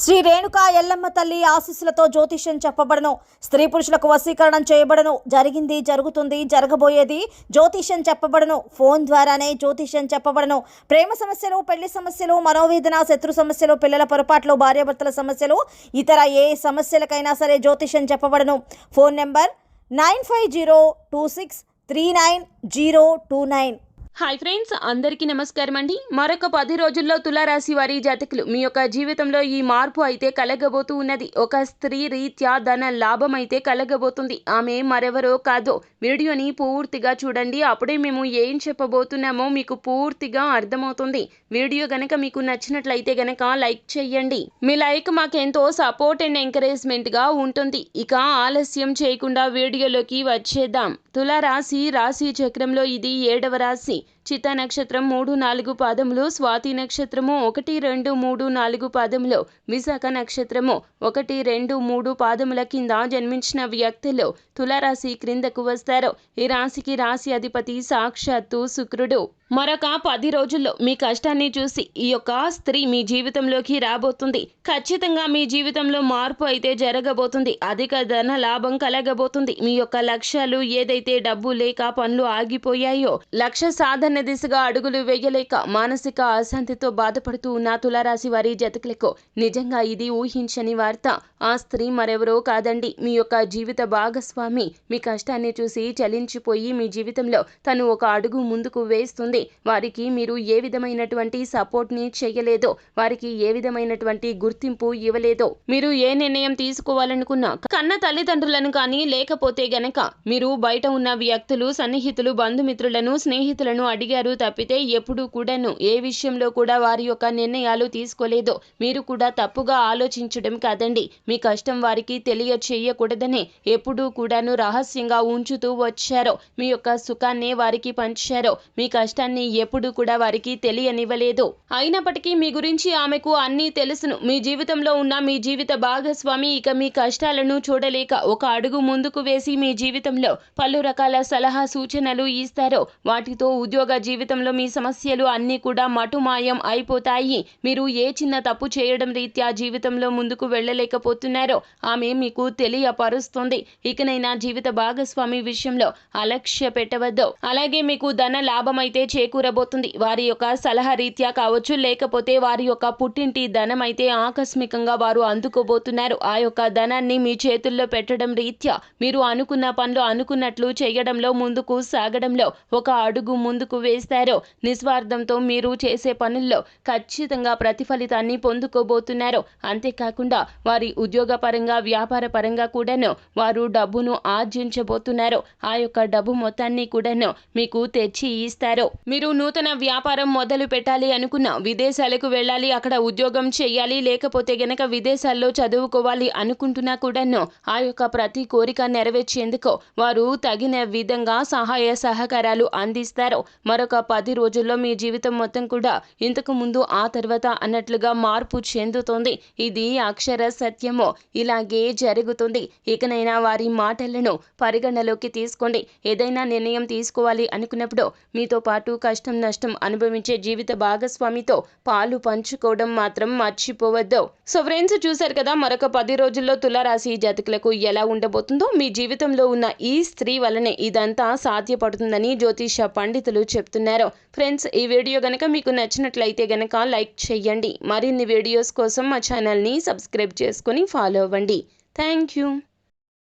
శ్రీ రేణుకా ఎల్లమ్మ తల్లి ఆశీస్సులతో జ్యోతిష్యం చెప్పబడను. స్త్రీ పురుషులకు వశీకరణం చేయబడను. జరిగింది, జరుగుతుంది, జరగబోయేది జ్యోతిష్యం చెప్పబడను. ఫోన్ ద్వారానే జ్యోతిష్యం చెప్పబడను. ప్రేమ సమస్యలు, పెళ్లి సమస్యలు, మనోవేదన, శత్రు సమస్యలు, పిల్లల పొరపాట్లు, భార్యాభర్తల సమస్యలు, ఇతర ఏ సమస్యలకైనా సరే జ్యోతిష్యం చెప్పబడను. Phone number 9502639029. హాయ్ ఫ్రెండ్స్, అందరికీ నమస్కారం అండి. మరొక 10 రోజుల్లో తులారాశి వారి జాతకులు మీ యొక్క జీవితంలో ఈ మార్పు అయితే కలగబోతూ ఉన్నది. ఒక స్త్రీ రీత్యా ధన లాభం అయితే కలగబోతుంది. ఆమె మరెవరో కాదు. వీడియోని పూర్తిగా చూడండి, అప్పుడే మేము ఏం చెప్పబోతున్నామో మీకు పూర్తిగా అర్థమవుతుంది. వీడియో గనక మీకు నచ్చినట్లయితే గనక లైక్ చేయండి. మీ లైక్ మాకెంతో సపోర్ట్ అండ్ ఎంకరేజ్మెంట్గా ఉంటుంది. ఇక ఆలస్యం చేయకుండా వీడియోలోకి వచ్చేద్దాం. తులారాశి రాశి చక్రంలో ఇది 7వ రాశి. చిత్త నక్షత్రం 3-4 పాదములు, స్వాతి నక్షత్రము 1-2-3-4 పాదములు, విశాఖ నక్షత్రము 1-2-3 పాదముల కింద జన్మించిన వ్యక్తులు తులారాశి క్రిందకు వస్తారు. ఈ రాశికి రాశి అధిపతి సాక్షాత్తు శుక్రుడు. మరొక 10 రోజుల్లో మీ కష్టాన్ని చూసి ఈ యొక్క స్త్రీ మీ జీవితంలోకి రాబోతుంది. ఖచ్చితంగా మీ జీవితంలో మార్పు అయితే జరగబోతుంది. అధిక ధన లాభం కలగబోతుంది. మీ యొక్క లక్ష్యాలు ఏదైతే డబ్బు లేక పనులు ఆగిపోయాయో, లక్ష్య సాధన దిశగా అడుగులు వేయలేక మానసిక అశాంతితో బాధపడుతూ ఉన్న తులారాశి వారి జాతకులకు నిజంగా ఇది ఊహించని వార్త. ఆ స్త్రీ మరెవరో కాదండి, మీ యొక్క జీవిత భాగస్వామి. మీ కష్టాన్ని చూసి చలించిపోయి మీ జీవితంలో తను ఒక అడుగు ముందుకు వేస్తుంది. వారికి మీరు ఏ విధమైనటువంటి సపోర్ట్ ని చేయలేదో, వారికి ఏ విధమైనటువంటి గుర్తింపు ఇవ్వలేదో, మీరు ఏ నిర్ణయం తీసుకోవాలనుకున్నా కన్న తల్లిదండ్రులను కానీ లేకపోతే గనక మీరు బయట ఉన్న వ్యక్తులు, సన్నిహితులు, బంధుమిత్రులను, స్నేహితులను అడిగారు తప్పితే ఎప్పుడూ కూడాను ఏ విషయంలో కూడా వారి యొక్క నిర్ణయాలు తీసుకోలేదు. మీరు కూడా తప్పుగా ఆలోచించడం కాదండి, మీ కష్టం వారికి తెలియచేయకూడదని ఎప్పుడూ కూడాను రహస్యంగా ఉంచుతూ వచ్చారో, మీ యొక్క సుఖాన్ని వారికి పంచారో, మీ కష్టాన్ని ఎప్పుడు కూడా వారికి తెలియనివ్వలేదు. అయినప్పటికీ మీ గురించి ఆమెకు అన్నీ తెలుసును. మీ జీవితంలో ఉన్న మీ జీవిత భాగస్వామి ఇక మీ కష్టాలను చూడలేక ఒక అడుగు ముందుకు వేసి మీ జీవితంలో పలు రకాల సలహా సూచనలు ఇస్తారో, వాటితో ఉద్యోగ జీవితంలో మీ సమస్యలు అన్నీ కూడా మటుమాయం అయిపోతాయి. మీరు ఏ చిన్న తప్పు చేయడం రీత్యా జీవితంలో ముందుకు వెళ్ళలేకపోతున్నారో ఆమె మీకు తెలియపరుస్తుంది. ఇకనైనా జీవిత భాగస్వామి విషయంలో అలక్ష్య పెట్టవద్దు. అలాగే మీకు ధన లాభం అయితే చేకూరబోతుంది. వారి యొక్క సలహా రీత్యా కావచ్చు, లేకపోతే వారి యొక్క పుట్టింటి ధనం అయితే ఆకస్మికంగా వారు అందుకోబోతున్నారు. ఆ యొక్క ధనాన్ని మీ చేతుల్లో పెట్టడం రీత్యా మీరు అనుకున్న పనులు అనుకున్నట్లు చేయడంలో, ముందుకు సాగడంలో ఒక అడుగు ముందుకు వేస్తారు. నిస్వార్థంతో మీరు చేసే పనుల్లో ఖచ్చితంగా ప్రతిఫలితాన్ని పొందుకోబోతున్నారు. అంతేకాకుండా వారి ఉద్యోగ పరంగా, వ్యాపార పరంగా కూడాను వారు డబ్బును ఆర్జించబోతున్నారు. ఆ యొక్క డబ్బు మొత్తాన్ని కూడాను మీకు తెచ్చి ఇస్తారు. మీరు నూతన వ్యాపారం మొదలు పెట్టాలి అనుకున్నా, విదేశాలకు వెళ్ళాలి, అక్కడ ఉద్యోగం చేయాలి, లేకపోతే గనక విదేశాల్లో చదువుకోవాలి అనుకుంటున్నా కూడాను ఆ యొక్క ప్రతి కోరిక నెరవేర్చేందుకు వారు తగిన విధంగా సహాయ సహకారాలు అందిస్తారు. మరొక 10 రోజుల్లో మీ జీవితం మొత్తం కూడా ఇంతకు ముందు ఆ తర్వాత అన్నట్లుగా మార్పు చెందుతుంది. ఇది అక్షర సత్యము. ఇలాగే జరుగుతుంది. ఇకనైనా వారి మాటలను పరిగణలోకి తీసుకోండి. ఏదైనా నిర్ణయం తీసుకోవాలి అనుకున్నప్పుడు మీతో పాటు కష్టం నష్టం అనుభవించే జీవిత భాగస్వామితో పాలు పంచుకోవడం మాత్రం మర్చిపోవద్దు. సో ఫ్రెండ్స్, చూశారు కదా, మరొక 10 రోజుల్లో తులారాశి జాతకులకు ఎలా ఉండబోతుందో. మీ జీవితంలో ఉన్న ఈ స్త్రీ వలనే ఇదంతా సాధ్యపడుతుందని జ్యోతిష పండితులు చెప్తున్నారు. ఫ్రెండ్స్, ఈ వీడియో గనక మీకు నచ్చినట్లయితే గనక లైక్ చేయండి. మరిన్ని వీడియోస్ కోసం మా ఛానల్ని సబ్స్క్రైబ్ చేసుకొని ఫాలో అవ్వండి. Thank you.